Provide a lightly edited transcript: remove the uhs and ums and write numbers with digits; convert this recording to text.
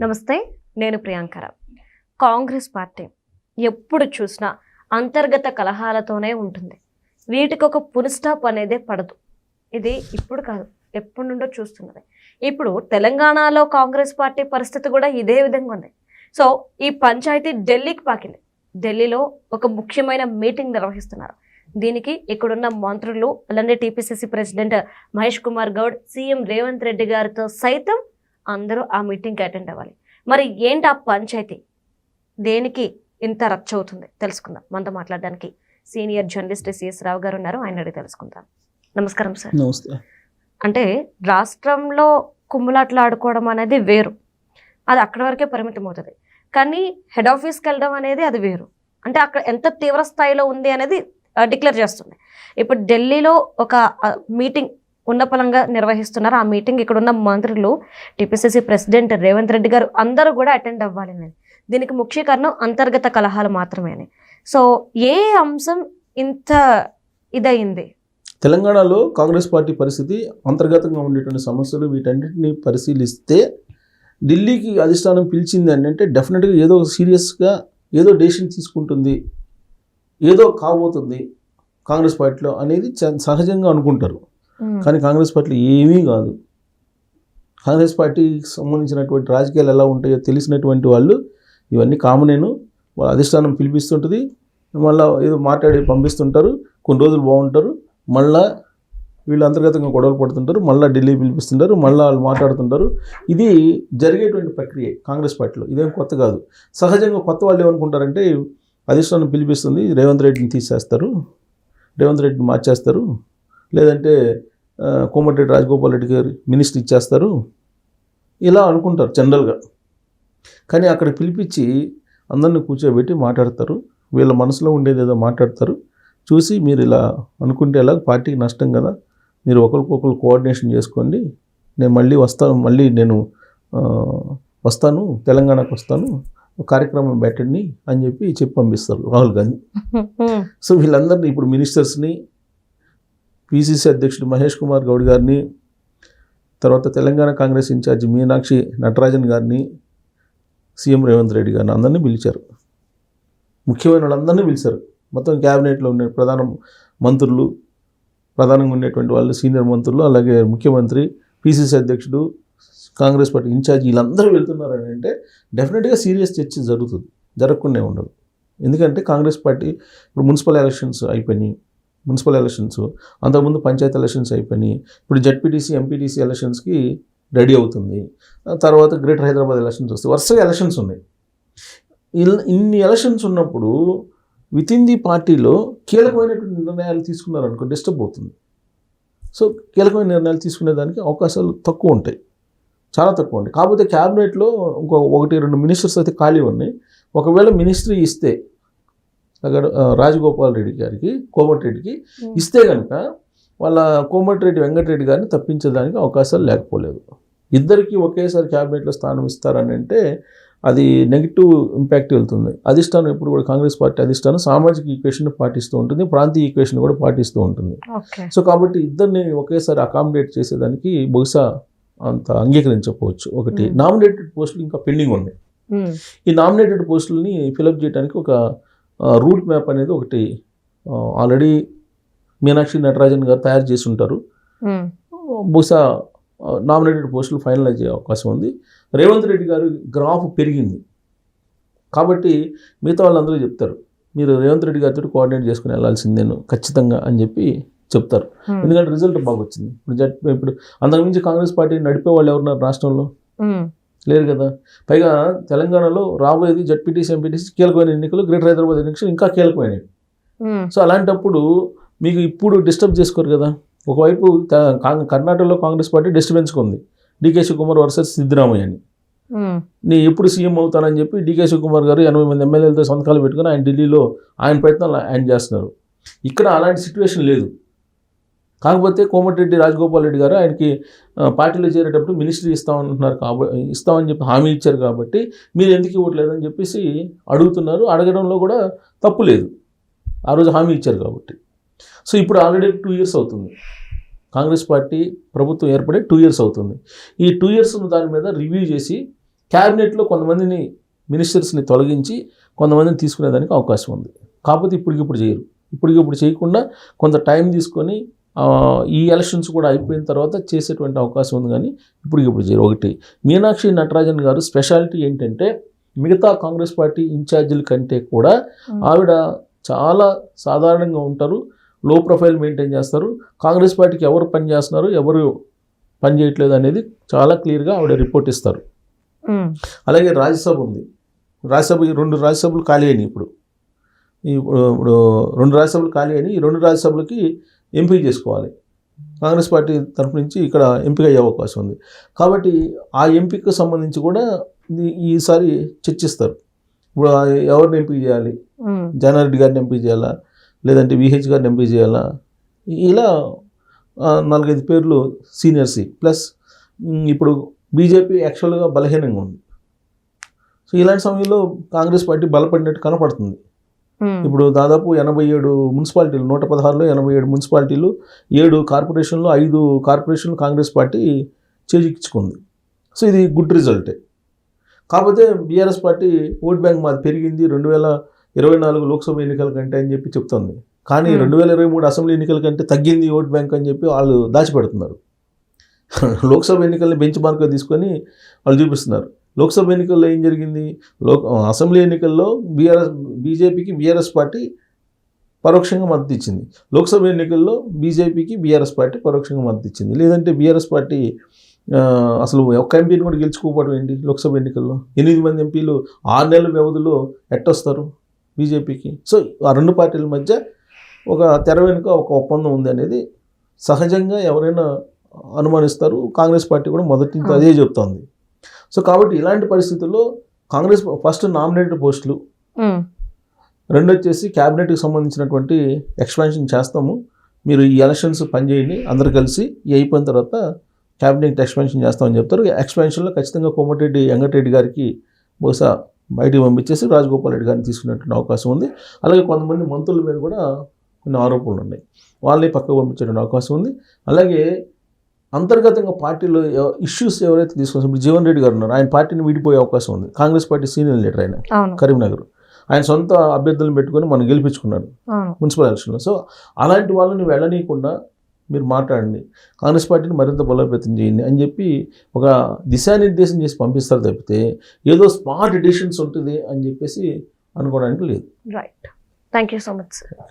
నమస్తే, నేను ప్రియాంకర. కాంగ్రెస్ పార్టీ ఎప్పుడు చూసినా అంతర్గత కలహాలతోనే ఉంటుంది. వీటికి ఒక ఫుల్ స్టాప్ అనేదే పడదు. ఇది ఇప్పుడు కాదు, ఎప్పటి నుండో చూస్తున్నది. ఇప్పుడు తెలంగాణలో కాంగ్రెస్ పార్టీ పరిస్థితి కూడా ఇదే విధంగా ఉంది. సో ఈ పంచాయతీ ఢిల్లీకి పాకింది. ఢిల్లీలో ఒక ముఖ్యమైన మీటింగ్ నిర్వహిస్తున్నారు. దీనికి ఇక్కడున్న మంత్రులు, అలానే TPCC president Mahesh Kumar Goud, CM Revanth Reddy గారితో సైతం అందరూ ఆ మీటింగ్కి అటెండ్ అవ్వాలి. మరి ఏంటి ఆ పంచాయతీ, దేనికి ఇంత రచ్చ అవుతుంది తెలుసుకుందాం. మనతో మాట్లాడడానికి సీనియర్ జర్నలిస్ట్ సిఎస్ రావు గారు ఉన్నారు, ఆయన అడిగి తెలుసుకుందాం. నమస్కారం సార్. నమస్తే. అంటే రాష్ట్రంలో కుమ్ములాట్లు ఆడుకోవడం అనేది వేరు, అది అక్కడి వరకే పరిమితం అవుతుంది. కానీ హెడ్ ఆఫీస్కి వెళ్ళడం అనేది అది వేరు. అంటే అక్కడ ఎంత తీవ్ర స్థాయిలో ఉంది అనేది డిక్లేర్ చేస్తుంది. ఇప్పుడు ఢిల్లీలో ఒక మీటింగ్ ఉన్నపలంగా నిర్వహిస్తున్నారు. ఆ మీటింగ్ ఇక్కడ ఉన్న మంత్రులు, టీపీసీసీ ప్రెసిడెంట్ రేవంత్ రెడ్డి గారు అందరూ కూడా అటెండ్ అవ్వాలి అనేది. దీనికి ముఖ్య కారణం అంతర్గత కలహాలు మాత్రమే అని. సో ఏ అంశం ఇంత ఇదయింది? తెలంగాణలో కాంగ్రెస్ పార్టీ పరిస్థితి, అంతర్గతంగా ఉండేటువంటి సమస్యలు, వీటన్నిటిని పరిశీలిస్తే ఢిల్లీకి అధిష్టానం పిలిచింది అంటే డెఫినెట్గా ఏదో సీరియస్గా ఏదో డెసిషన్ తీసుకుంటుంది, ఏదో కాబోతుంది కాంగ్రెస్ పార్టీలో అనేది సహజంగా అనుకుంటారు. కానీ కాంగ్రెస్ పార్టీలో ఏమీ కాదు. కాంగ్రెస్ పార్టీకి సంబంధించినటువంటి రాజకీయాలు ఎలా ఉంటాయో తెలిసినటువంటి వాళ్ళు ఇవన్నీ కామనేను. వాళ్ళ అధిష్టానం పిలిపిస్తుంటుంది, మళ్ళీ ఏదో మాట్లాడి పంపిస్తుంటారు, కొన్ని రోజులు బాగుంటారు, మళ్ళీ వీళ్ళు అంతర్గతంగా గొడవలు పడుతుంటారు, మళ్ళీ ఢిల్లీ పిలిపిస్తుంటారు, మళ్ళీ వాళ్ళు మాట్లాడుతుంటారు. ఇది జరిగేటువంటి ప్రక్రియ కాంగ్రెస్ పార్టీలో, ఇదేం కొత్త కాదు. సహజంగా కొత్త వాళ్ళు ఏమనుకుంటారంటే అధిష్టానం పిలిపిస్తుంది, రేవంత్ రెడ్డిని తీసేస్తారు, రేవంత్ రెడ్డిని మార్చేస్తారు, లేదంటే కోమటిరెడ్డి రాజగోపాల్ రెడ్డి గారు మినిస్టర్ ఇచ్చేస్తారు, ఇలా అనుకుంటారు జనరల్గా. కానీ అక్కడ పిలిపించి అందరిని కూర్చోబెట్టి మాట్లాడతారు, వీళ్ళ మనసులో ఉండేది ఏదో మాట్లాడతారు. చూసి మీరు ఇలా అనుకుంటే ఎలా, పార్టీకి నష్టం కదా, మీరు ఒకరికొకరు కోఆర్డినేషన్ చేసుకోండి, నేను మళ్ళీ వస్తాను తెలంగాణకు వస్తాను, కార్యక్రమం పెట్టండి అని చెప్పి పంపిస్తారు రాహుల్ గాంధీ. సో వీళ్ళందరినీ ఇప్పుడు మినిస్టర్స్ని, పీసీసీ అధ్యక్షుడు మహేష్ కుమార్ గౌడ్ గారిని, తర్వాత తెలంగాణ కాంగ్రెస్ ఇన్ఛార్జి మీనాక్షి నటరాజన్ గారిని, సీఎం రేవంత్ రెడ్డి గారిని అందరినీ పిలిచారు. ముఖ్యమైన వాళ్ళందరినీ పిలిచారు. మొత్తం క్యాబినెట్లో ఉండే ప్రధాన మంత్రులు, ప్రధానంగా ఉండేటువంటి వాళ్ళు, సీనియర్ మంత్రులు, అలాగే ముఖ్యమంత్రి, పీసీసీ అధ్యక్షుడు, కాంగ్రెస్ పార్టీ ఇన్ఛార్జి, వీళ్ళందరూ వెళ్తున్నారని అంటే డెఫినెట్గా సీరియస్ చర్చ జరుగుతుంది, జరగకుండా ఉండదు. ఎందుకంటే కాంగ్రెస్ పార్టీ ఇప్పుడు మున్సిపల్ ఎలక్షన్స్ అయిపోయినాయి, అంతకుముందు పంచాయతీ ఎలక్షన్స్ అయిపోయినాయి, ఇప్పుడు జడ్పీటీసీ, ఎంపీటీసీ ఎలక్షన్స్కి రెడీ అవుతుంది, తర్వాత గ్రేటర్ హైదరాబాద్ ఎలక్షన్స్ వస్తాయి, వరుసగా ఎలక్షన్స్ ఉన్నాయి. ఇన్ని ఎలక్షన్స్ ఉన్నప్పుడు విత్ ఇన్ ది పార్టీలో కీలకమైనటువంటి నిర్ణయాలు తీసుకున్నారనుకో డిస్టర్బ్ అవుతుంది. సో కీలకమైన నిర్ణయాలు తీసుకునేదానికి అవకాశాలు తక్కువ ఉంటాయి, చాలా తక్కువ ఉంటాయి. కాకపోతే క్యాబినెట్లో ఇంకో 1-2 మినిస్టర్స్ అయితే ఖాళీ ఉన్నాయి. ఒకవేళ మినిస్ట్రీ ఇస్తే అక్కడ రాజగోపాల్ రెడ్డి గారికి, కోమటిరెడ్డికి ఇస్తే కనుక వాళ్ళ కోమటిరెడ్డి వెంకటరెడ్డి గారిని తప్పించడానికి అవకాశాలు లేకపోలేదు. ఇద్దరికి ఒకేసారి క్యాబినెట్లో స్థానం ఇస్తారని అంటే అది నెగిటివ్ ఇంపాక్ట్ వెళ్తుంది. అధిష్టానం ఎప్పుడు కూడా కాంగ్రెస్ పార్టీ అధిష్టానం సామాజిక ఈక్వేషన్ పాటిస్తూ ఉంటుంది, ప్రాంతీయ ఈక్వేషన్ కూడా పాటిస్తూ ఉంటుంది. సో కాబట్టి ఇద్దరిని ఒకేసారి అకామిడేట్ చేసేదానికి బహుశా అంత అంగీకరించకపోవచ్చు. ఒకటి నామినేటెడ్ పోస్టులు ఇంకా పెండింగ్ ఉన్నాయి. ఈ నామినేటెడ్ పోస్టులని ఫిలప్ చేయడానికి ఒక రూట్ మ్యాప్ అనేది ఒకటి ఆల్రెడీ మీనాక్షి నటరాజన్ గారు తయారు చేసి ఉంటారు. బహుశా నామినేటెడ్ పోస్టులు ఫైనలైజ్ అయ్యే అవకాశం ఉంది. రేవంత్ రెడ్డి గారు గ్రాఫ్ పెరిగింది కాబట్టి మిగతా వాళ్ళందరూ చెప్తారు, మీరు రేవంత్ రెడ్డి గారితో కోఆర్డినేట్ చేసుకుని వెళ్ళాల్సిందేను ఖచ్చితంగా అని చెప్పి చెప్తారు. ఎందుకంటే రిజల్ట్ బాగా వచ్చింది. ఇప్పుడు అంతకుమించి కాంగ్రెస్ పార్టీ నడిపే వాళ్ళు ఎవరున్నారు రాష్ట్రంలో? లేరు కదా. పైగా తెలంగాణలో రాబోయేది జడ్పీటీసీ, ఎంపీటీసీ కీలకమైన ఎన్నికలు, గ్రేటర్ హైదరాబాద్ ఎన్నికలు ఇంకా కీలకమైనవి. సో అలాంటప్పుడు మీకు ఇప్పుడు డిస్టర్బ్ చేసుకోరు కదా. ఒకవైపు కర్ణాటకలో కాంగ్రెస్ పార్టీ డిస్టర్బెన్స్గా ఉంది, డీకే శివకుమార్ వర్సెస్ సిద్ధరామయ్య అని. నీ ఎప్పుడు సీఎం అవుతానని చెప్పి డీకే శివకుమార్ గారు 80 మంది ఎమ్మెల్యేలతో సంతకాలు పెట్టుకుని ఆయన ఢిల్లీలో ఆయన ప్రయత్నాలు ఆయన చేస్తున్నారు. ఇక్కడ అలాంటి సిచ్యువేషన్ లేదు. కాకపోతే కోమటిరెడ్డి రాజగోపాల్ రెడ్డి గారు ఆయనకి పార్టీలో చేరేటప్పుడు మినిస్ట్రీ ఇస్తామంటున్నారు, కాబట్టి ఇస్తామని చెప్పి హామీ ఇచ్చారు, కాబట్టి మీరు ఎందుకు ఇవ్వట్లేదని చెప్పేసి అడుగుతున్నారు. అడగడంలో కూడా తప్పు లేదు, ఆ రోజు హామీ ఇచ్చారు కాబట్టి. సో ఇప్పుడు ఆల్రెడీ 2 years అవుతుంది, కాంగ్రెస్ పార్టీ ప్రభుత్వం ఏర్పడి 2 years అవుతుంది. ఈ 2 years దాని మీద రివ్యూ చేసి క్యాబినెట్లో కొంతమందిని మినిస్టర్స్ని తొలగించి కొంతమందిని తీసుకునేదానికి అవకాశం ఉంది. కాకపోతే ఇప్పటికిప్పుడు చేయరు. ఇప్పటికిప్పుడు చేయకుండా కొంత టైం తీసుకొని ఈ ఎలక్షన్స్ కూడా అయిపోయిన తర్వాత చేసేటువంటి అవకాశం ఉంది, కానీ ఇప్పటికిప్పుడు చేయరు. ఒకటి, మీనాక్షి నటరాజన్ గారు స్పెషాలిటీ ఏంటంటే మిగతా కాంగ్రెస్ పార్టీ ఇన్ఛార్జీల కంటే కూడా ఆవిడ చాలా సాధారణంగా ఉంటారు, లో ప్రొఫైల్ మెయింటైన్ చేస్తారు. కాంగ్రెస్ పార్టీకి ఎవరు పని చేస్తున్నారు, ఎవరు పని చేయట్లేదు అనేది చాలా క్లియర్గా ఆవిడ రిపోర్ట్ ఇస్తారు. అలాగే రాజ్యసభ ఉంది. రాజ్యసభకి 2 రాజ్యసభలు ఖాళీ అయినాయి. ఇప్పుడు 2 రాజ్యసభలు ఖాళీ అయినాయి. ఈ 2 రాజ్యసభలకి ఎంపిక చేసుకోవాలి. కాంగ్రెస్ పార్టీ తరఫు నుంచి ఇక్కడ ఎంపిక అయ్యే అవకాశం ఉంది. కాబట్టి ఆ ఎంపికకు సంబంధించి కూడా ఈసారి చర్చిస్తారు. ఇప్పుడు ఎవరిని ఎంపిక చేయాలి, జానారెడ్డి గారిని ఎంపిక చేయాలా, లేదంటే విహెచ్ గారిని ఎంపిక చేయాలా, ఇలా 4-5 పేర్లు సీనియర్సీ. ప్లస్ ఇప్పుడు బీజేపీ యాక్చువల్గా బలహీనంగా ఉంది. సో ఇలాంటి సమయంలో కాంగ్రెస్ పార్టీ బలపడినట్టు కనపడుతుంది. ఇప్పుడు దాదాపు 87 మున్సిపాలిటీలు, 116లో 87 మున్సిపాలిటీలు, 7 కార్పొరేషన్లు, 5 కార్పొరేషన్లు కాంగ్రెస్ పార్టీ చేజిక్కించుకుంది. సో ఇది గుడ్ రిజల్టే. కాకపోతే బీఆర్ఎస్ పార్టీ ఓట్ బ్యాంక్ మాది పెరిగింది 2024 లోక్సభ ఎన్నికల కంటే అని చెప్పి చెప్తుంది. కానీ 2023 అసెంబ్లీ ఎన్నికల కంటే తగ్గింది ఓట్ బ్యాంక్ అని చెప్పి వాళ్ళు దాచిపెడుతున్నారు. లోక్సభ ఎన్నికల్ని బెంచ్ మార్క్గా తీసుకొని వాళ్ళు చూపిస్తున్నారు. లోక్సభ ఎన్నికల్లో ఏం జరిగింది, అసెంబ్లీ ఎన్నికల్లో బీజేపీకి బీఆర్ఎస్ పార్టీ పరోక్షంగా మద్దతు ఇచ్చింది. లోక్సభ ఎన్నికల్లో బీజేపీకి బీఆర్ఎస్ పార్టీ పరోక్షంగా మద్దతు ఇచ్చింది. లేదంటే బీఆర్ఎస్ పార్టీ అసలు ఒక్క ఎంపీని కూడా గెలుచుకోకపోవడం ఏంటి? లోక్సభ ఎన్నికల్లో 8 మంది ఎంపీలు 6 నెలల వ్యవధిలో ఎట్టొస్తారు బీజేపీకి? సో ఆ 2 పార్టీల మధ్య ఒక తెర వెనుక ఒక ఒప్పందం ఉంది అనేది సహజంగా ఎవరైనా అనుమానిస్తారు. కాంగ్రెస్ పార్టీ కూడా మొదటి నుంచి అదే చెప్తోంది. సో కాబట్టి ఇలాంటి పరిస్థితుల్లో కాంగ్రెస్ ఫస్ట్ నామినేటెడ్ పోస్టులు, 2 వచ్చేసి క్యాబినెట్కి సంబంధించినటువంటి ఎక్స్పాన్షన్ చేస్తాము, మీరు ఈ ఎలక్షన్స్ పనిచేయండి అందరు కలిసి, ఈ అయిపోయిన తర్వాత క్యాబినెట్ ఎక్స్పాన్షన్ చేస్తామని చెప్తారు. ఎక్స్పాన్షన్లో ఖచ్చితంగా కోమటిరెడ్డి వెంకటరెడ్డి గారికి బహుశా బయటికి పంపించేసి రాజగోపాల్ రెడ్డి గారిని తీసుకునేటువంటి అవకాశం ఉంది. అలాగే కొంతమంది మంత్రుల మీద కూడా కొన్ని ఆరోపణలు ఉన్నాయి, వాళ్ళని పక్కకు పంపించేటువంటి అవకాశం ఉంది. అలాగే అంతర్గతంగా పార్టీలో ఇష్యూస్ ఎవరైతే తీసుకొస్తారు, ఇప్పుడు జీవన్ రెడ్డి గారు ఉన్నారు, ఆయన పార్టీని విడిపోయే అవకాశం ఉంది. కాంగ్రెస్ పార్టీ సీనియర్ లీడర్ ఆయన, కరీంనగర్, ఆయన సొంత అభ్యర్థులను పెట్టుకొని మనం గెలిపించుకున్నాడు మున్సిపల్ ఎలక్షన్లో. సో అలాంటి వాళ్ళని వెళ్ళనీయకుండా మీరు మాట్లాడండి, కాంగ్రెస్ పార్టీని మరింత బలోపేతం చేయండి అని చెప్పి ఒక దిశానిర్దేశం చేసి పంపిస్తారు తప్పితే ఏదో స్మార్ట్ డిసిషన్స్ ఉంటుంది అని చెప్పేసి అనుకోవడానికి లేదు. Right, thank you so much sir.